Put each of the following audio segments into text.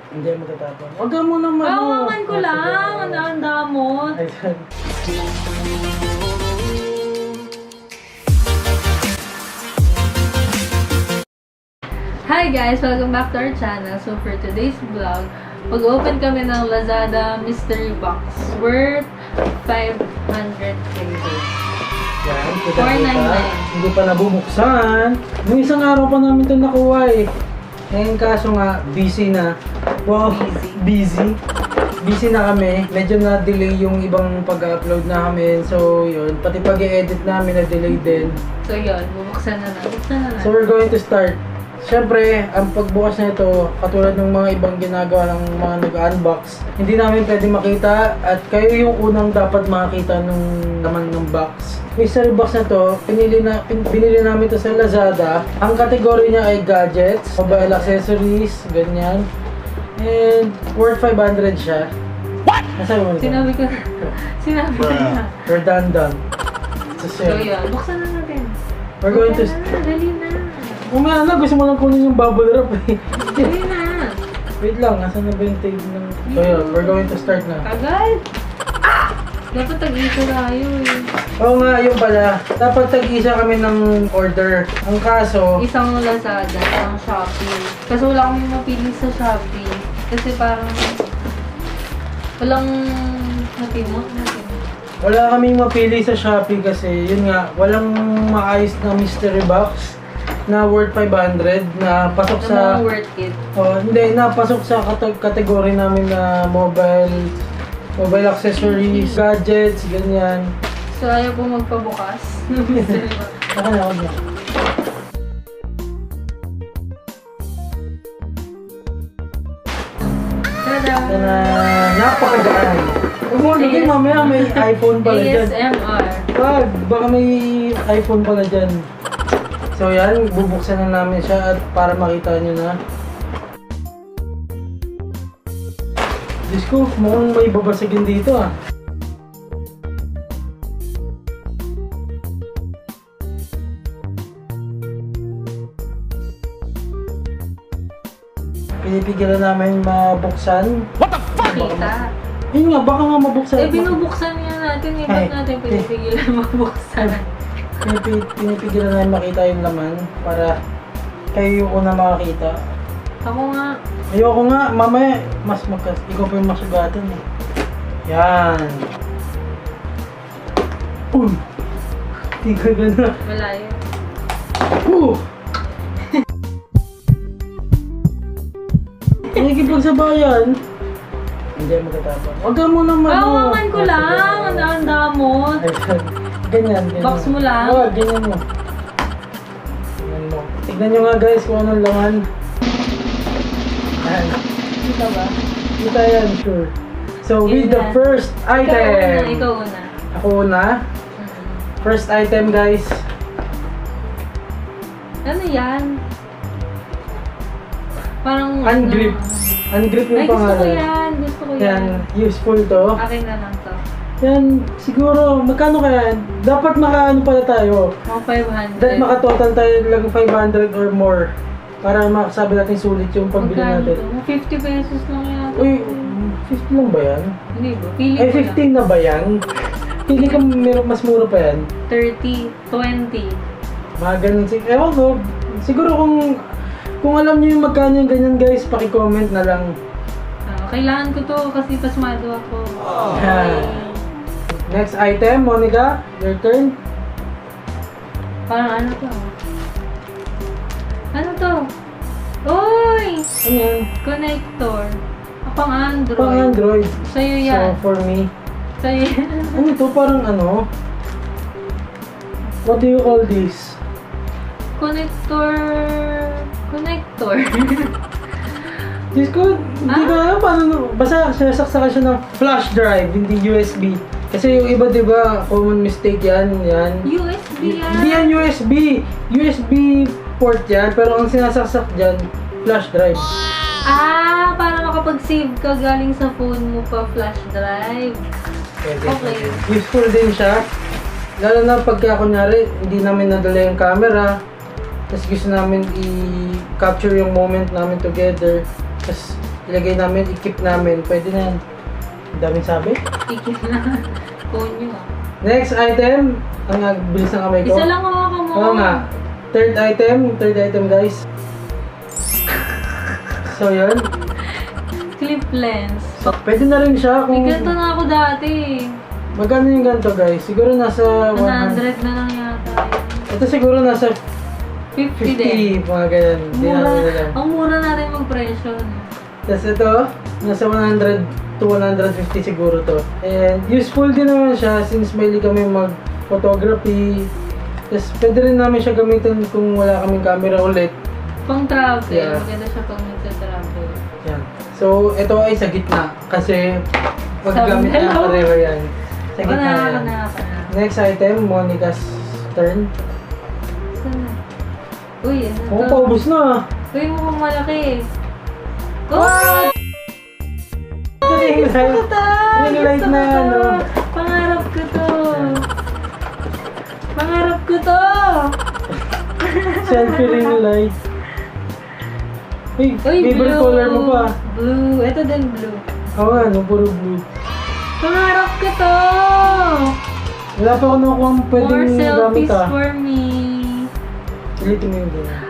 Hindi mo tatapon. Huwag ka muna mag- Kawaman ko lang. Ang damot. Ayun. Hi guys! Welcome back to our channel. So for today's vlog, mag-open kami ng Lazada mystery box worth 500 pesos. Yan, 499. Hindi pa nabubuksan. Nung isang araw pa namin ito nakuha eh. Ngayon kaso nga, busy na. Wow, busy. Busy na kami. Medyo na-delay yung ibang pag-upload namin. So yun, pati pag-i-edit namin na-delay din. So yun, bubuksan na natin. Buksan na natin. So we're going to start. Siyempre, ang pagbukas na ito, katulad ng mga ibang ginagawa ng mga nag-unbox, hindi namin pwede makita at kayo yung unang dapat makakita nung laman ng box. Mystery box na to, binili namin ito sa Lazada. Ang kategory niya ay gadgets, mobile accessories, ganyan. And worth 500 siya. What? Nasabi mo Sinabi ko na. We're done. So yun, buksan na natin. We're going to... Dali na. Umaya na, gusto mo lang kunin yung bubble wrap eh. Dali na. Wait lang, nasa na ba yung tape ng... So yun, we're going to start na. Kagad. Dapat tag-isa tayo eh. Oo nga, yun pala. Dapat tag-isa kami ng order. Ang kaso... Isang Lazada, isang Shopee. Kasi wala kami mapili sa Shopee. Kasi parang... Walang... Natimot. Wala kaming mapili sa Shopee kasi yun nga, walang maayos na mystery box na worth 500 na pasok sa... worth it. Oh, hindi, napasok sa kategory namin na mobile accessories, gadgets, ganyan. So ayaw po magpabukas ng mystery box. Ako na. Tada! Napakagaan. Huwag mo lagay, mamaya may iPhone pala dyan. ASMR. Wag, baka may iPhone pala dyan. So yan, bubuksan na namin siya at para makita nyo na. Diyos ko, mukhang may babasagin dito ah. Pinipigilan namin mabuksan. What the fuck? Kita. Yun nga, baka nga mabuksan. Eh, binubuksan nga natin. Eh, ba't natin pinipigilan mabuksan? Pinipigilan namin makita yung laman para kayo yung una makakita. Ako nga. Ayoko nga, mamaya, ikaw pa yung masugatan eh. Yan. Tigil ka na. Malayo. Nakikipagsabayan. Hindi mo tatapon. Huwag ka muna Kawaman ko lang. Ang damot. Ganyan. Box mo lang? Oo, ganyan mo. Ganyan mo. Tignan nyo nga guys kung anong laman. Yan. Kita ba? Kita yan, sure. So, with the first item. Ikaw una. Ako una. First item guys. Ano yan? Parang... Ungrip. Ungrip yung Ay, gusto ko pangalan. yan. Gusto ko yan. Yan, useful to. Akin na lang to. Yan, siguro, magkano kaya? Dapat makaano pala tayo. Mga 500. Dapat makatotal tayo lang 500 or more. Para makasabi natin sulit yung pagbili Magkano natin. to? 50 pesos lang yan. Uy, 50 lang ba yan? Hindi ba? Pili Ay, ko lang. 15 na ba yan? Pili ka mas mura pa yan. 30, 20. Mga ganun. Ewan ko, siguro kung alam niyo yung magkano yung ganyan guys, paki-comment na lang. Kailangan ko to kasi pasmado ako. Yan. Next item, Monica, your turn. Parang ano to? Ano to? Uy! Ano yan? Connector. Pang Android. Pang Android. Sa'yo yan. So, for me. Sa'yo yan. Ano to? Parang ano? What do you call this? Connector. Diyos ko, hindi ko alam paano, basta sinasaksakan siya ng flash drive, hindi USB. Kasi yung iba, di ba, common mistake yan. USB yan. Hindi yan USB. USB port yan, pero ang sinasaksak dyan, flash drive. Ah, para makapag-save ka galing sa phone mo pa flash drive. Okay. Useful din siya. Lalo na pagka kunyari, hindi namin nadala yung camera. Tapos gusto namin i-capture yung moment namin together. Tapos ilagay namin, i-keep namin. Pwede na yan. Ang daming sabi. Tikit na. Konyo ah. Next item. Ang bilis ng kamay ko. Isa lang ako mo. Oo nga. Third item guys. So yun. Clip lens. So, pwede na rin siya kung... May ganito na ako dati. Magkano yung ganito guys? Siguro nasa 100 na lang yata. Ito siguro nasa 50 din. 50, mga ganyan. Hindi Mura. natin alam. Ang mura natin mag-presyo. Tapos ito, nasa 100 to 150 siguro to. And useful din naman siya since mahilig kami mag-photography. Tapos pwede rin namin siya gamitin kung wala kaming camera ulit. Pang travel. Yeah. Maganda siya pang travel. Yan. So, ito ay sa gitna. Kasi paggamit na pareho yan. Sa gitna yan. Next item, Monica's turn. Sana. Uy, ano to? Oh, paubos na. Uy, mukhang malaki. What? Ring light. Ring light na ano. Pangarap ko to. Pangarap ko to. Selfie ring light. Uy, Uy, favorite blue. color mo pa. Blue. Ito din blue. Oo nga, no, puro blue. Pangarap ko to. Wala pa ako nakuha ang More pwedeng gamit selfies ah. for me. Ulitin mo yung ganyan.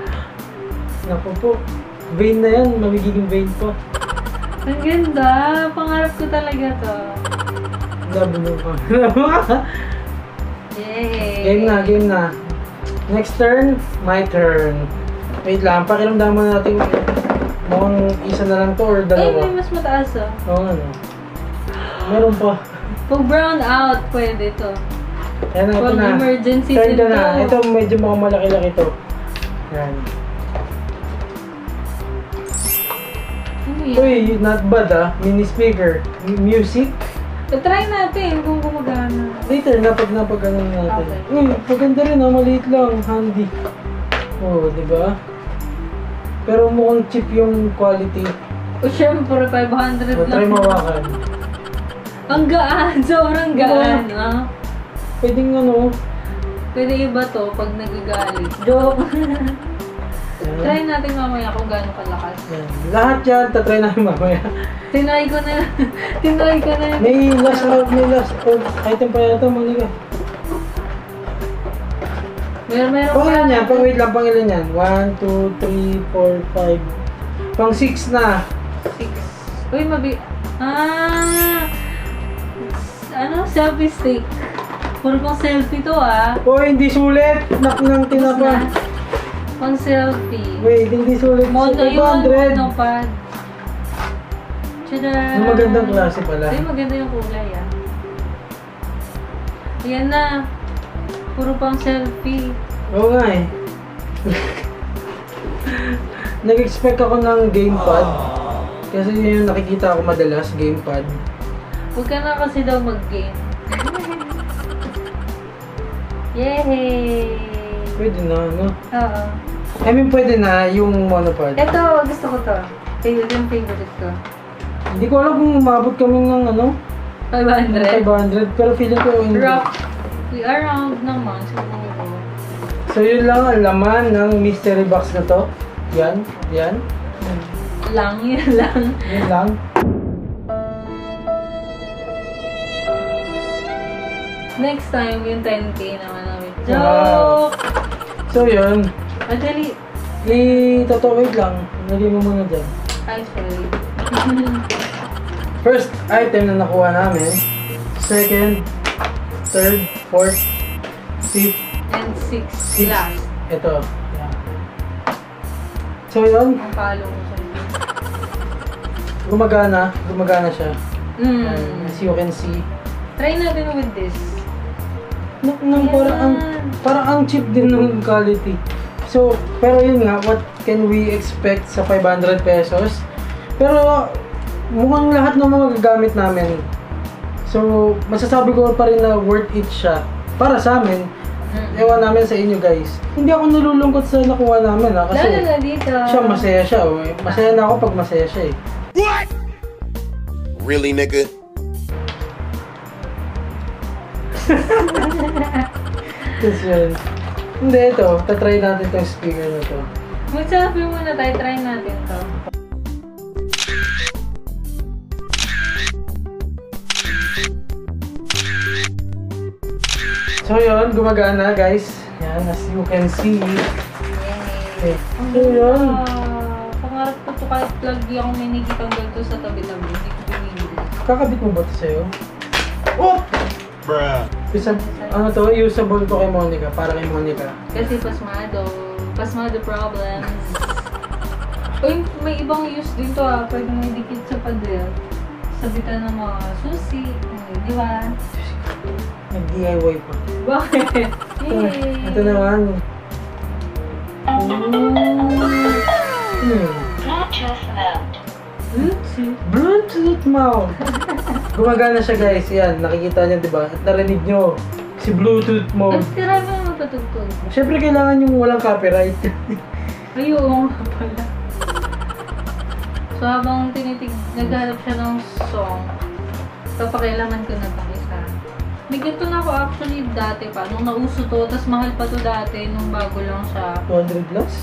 Naku po. Vein na yan, magiging vein pa. Ang ganda. Pangarap ko talaga to. Labo mo pa. Yay. Game na. Next turn, my turn. Wait lang, pakiramdaman mo natin mukhang isa na lang to or Ay, dalawa. may mas mataas oh. Oo nga no. Meron pa. Pag brown out, pwede to. Yan na, ito Pag na. emergency Turn din ka na. to. Ito medyo mukhang malaki-laki to. Yan. Ano yan? Uy, not bad ah. Mini speaker. Music. Try natin kung gumagana. Later, napag ano natin. Okay. Uy, maganda rin ah. Maliit lang. Handy. Oo, di ba? Pero mukhang cheap yung quality. O syempre, 500 So, try lang. mawakan. Ang gaan. Sobrang gaan. Ah. Pwedeng ano. Pwede iba to pag nagagalit. Joke. Yan. Try natin mamaya kung gaano kalakas. Yan. Lahat yan, tatry namin mamaya. Tinry ko na. Tinry ko na. May last item pa yata, Monica. Meron Pang pa. ilan yan? Pang wait lang, pang ilan yan? 1, 2, 3, 4, 5. Pang 6 na. 6. Uy, ano? Selfie stick. Puro pang selfie to ah. Oh, hindi sulit. Nak ng tinapa. Pang selfie. Wait, hindi sulit. Mono yun. 500. Monopod. Tada! Ang magandang klase pala. Ay, maganda yung kulay ah. Ayan na. Puro pang selfie. Oo nga eh. Nag-expect ako ng gamepad. Kasi yun yung nakikita ko madalas, gamepad. Huwag ka na kasi daw mag-game. Yay! Pwede na, no? Oo. I mean, pwede na yung monopod. Ito, gusto ko to. Favorite ko. Hindi ko alam kung umabot kami ng ano, 500. 500, pero feeling ko hindi. Rock. We are round naman siguro. So yun lang ang laman ng mystery box na to. Yan, yan. Yan lang. Yun lang. Next time, yung 10K naman namin. Wow. Joke! So yun, Madali. wait lang. Lagay mo muna dyan. Ay, sorry. First item na nakuha namin. Second, third, fourth, fifth, And 6 sixth. last. Ito. Yan. So yun, Ang palo mo sa gumagana siya. Mm. As you can see. Try natin with this. Parang ang cheap din ng quality. So, pero yun nga, what can we expect sa 500 pesos? Pero, mukhang lahat ng mga gagamit namin. So, masasabi ko pa rin na worth it siya. Para sa amin, ewan namin sa inyo guys. Hindi ako nalulungkot sa nakuha namin ha. Kasi Lalo na dito. siya masaya siya. Oh. Masaya na ako pag masaya siya eh. What? Really, nigga? Tapos yun. Hindi, ito. Tatry natin itong speaker na to. Mag-selfie muna tayo. Try natin to. So yun, gumagana guys. Yan, as you can see. Okay. So yun. Pangarap ko to kahit lagi akong may nakikitanggal to sa tabi-tabi. Hindi ko pinili. Kakabit mo ba ito sa'yo? Oh! Bruh. Ano to? Usable to kay Monica. Para kay Monica. Kasi pasmado. Pasmado problems. Uy, may ibang use din to ah. Pwede may dikit sa pader. Sabitan ng mga susi. Di ba? Nag-DIY pa. Bakit? Yay! Ito naman. Bluetooth mount. Gumagana siya guys. Yan, nakikita niyo diba? At narinig niyo si Bluetooth mode. Ang tira mo naman patugtog. Siyempre kailangan yung walang copyright. Ay, oo nga pala. So habang naghanap siya ng song, papakilaman ko na pa isa. May ganito na ako actually dati pa. Nung nauso to, tas mahal pa to dati, nung bago lang siya. 200 plus?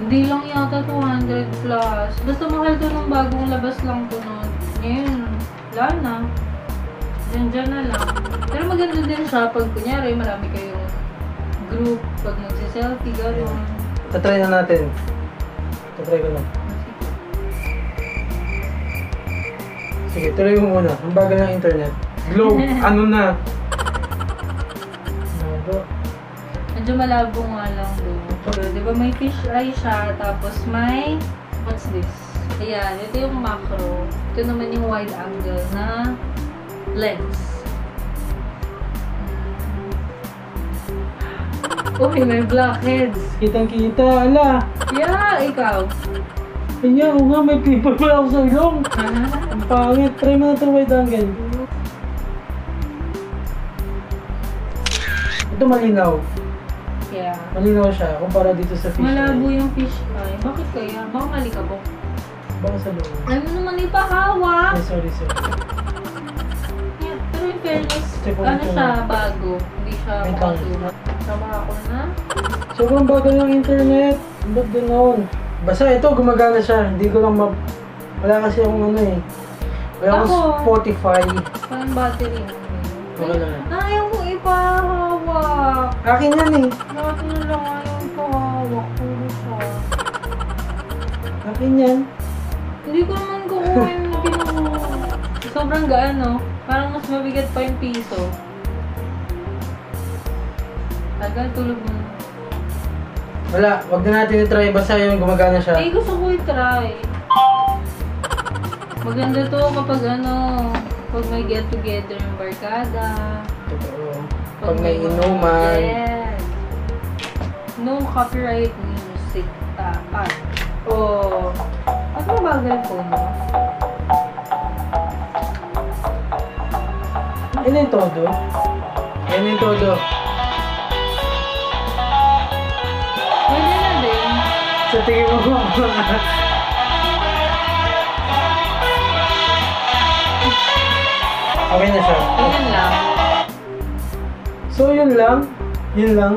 Hindi lang yata 200 plus. Basta mahal to nung bagong labas lang to nun. Ngayon, wala na. Diyan na lang. Pero maganda din siya pag kunyari marami kayong group, pag nagsiselfie, gano'n. Tatry na natin. Tatry ko na. Sige, tuloy mo muna. Ang bagal ng internet. Globe, ano na? Medyo malabo nga lang doon. Pero di ba may fish eye siya, tapos may, what's this? Ayan, ito yung macro. Ito naman yung wide angle na lens. Uy, may blackheads. Kitang-kita, ala. Yeah, ikaw. Kanya, oo nga, may paper pa ako sa ilong. Ang pangit. Try mo na ito wide angle. Ito malinaw. Yeah. Malinaw siya kumpara dito sa fish Malabo eye. yung fish eye. Bakit kaya? Baka malikabok. Baka sa loob. Alam mo naman ipahawak. Ay, sorry. Yeah, pero in fairness, Check ano ulit siya, bago. Hindi siya Wait lang. makatulog. Tama ako na. Sobrang bagal ng internet. Ba't ganoon? Basta ito, gumagana siya. Hindi ko lang wala kasi akong ano eh. Wala akong Ako. Spotify. Parang battery. Okay lang. Ayaw mo ipahawak. Akin yan eh. Bakit na lang ayaw ipahawak? Puro siya. Akin yan. Hindi ko naman kukuha yung kinuha. Sobrang gaan, no? Parang mas mabigat pa yung piso. Tagal, tulog mo. Wala, wag na natin i-try. Basta yun, gumagana siya. Eh, gusto ko i-try. Maganda to kapag pag may get-together yung barkada. Totoo. Pag may inuman. Yes. No copyright music. Tapat. Oh. At mabagal po, no? Yan yung todo. Yan yung todo. Pwede na din. Sa tingin mo okay na siya. Ganyan lang. So yun lang. Yun lang.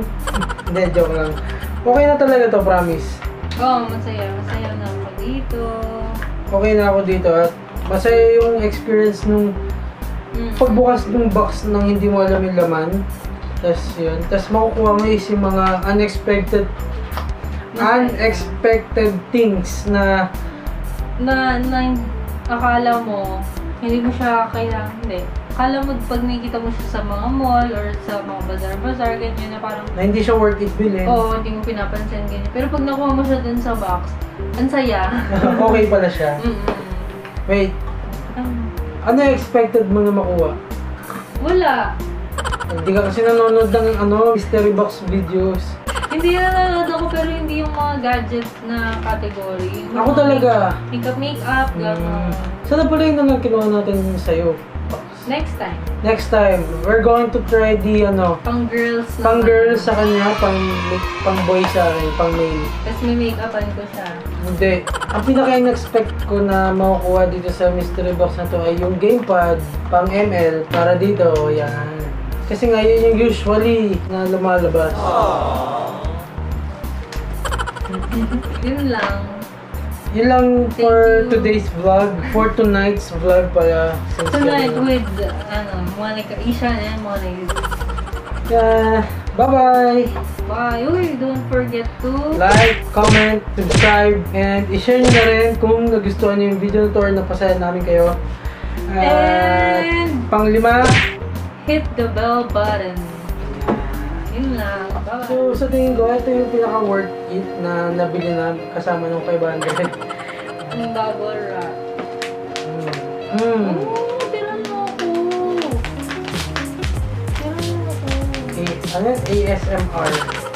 Hindi, joke lang. Okay na talaga to, promise. Oh, masaya. Masaya na ako dito. Okay na ako dito at masaya yung experience nung pagbukas ng box nang hindi mo alam yung laman. Tapos yun. Tapos makukuha mo is yung mga unexpected things na akala mo hindi mo siya kailangan, hindi. Akala mo pag nakikita mo siya sa mga mall or sa mga bazaar-bazaar, ganyan na parang na hindi siya worth it bilhin. oo, hindi mo pinapansin, ganyan. Pero pag nakuha mo siya dun sa box, ang saya. Okay pala siya. Wait, ano yung expected mo na makuha? Wala. Hindi ka kasi nanonood ng mystery box videos. Hindi na nanonood ako pero hindi yung mga gadget na category. Yung Ako mga talaga. Makeup, gano'n. Sana pala yung nalang kinuha natin sa'yo. Next time. Next time, we're going to try the Pang girls naman. pang girls sa kanya, pang boy sa akin, pang male. Tapos may make-upan ko siya. Hindi. Ang pinaka-in-expect ko na makukuha dito sa mystery box na to ay yung gamepad, pang ML, para dito, yan. Kasi nga yun yung usually na lumalabas. Yun lang. Yun lang for you. today's vlog, for tonight's vlog pala. Since Tonight yan, with, Monica, Ixan and Monics. Yeah, bye-bye! Bye! Uy, don't forget to Like, comment, subscribe, and i-share nyo na rin kung nagustuhan nyo yung video na to or napasaya namin kayo. At And pang-5, hit the bell button. Yun lang. Bye-bye. so sa tingin ko, ito yung pinaka-worth it na nabili na kasama ng 500. Ang bubble wrap. Hmm. Oh, tira mo ako. Tira mo ako. Ano yun? ASMR.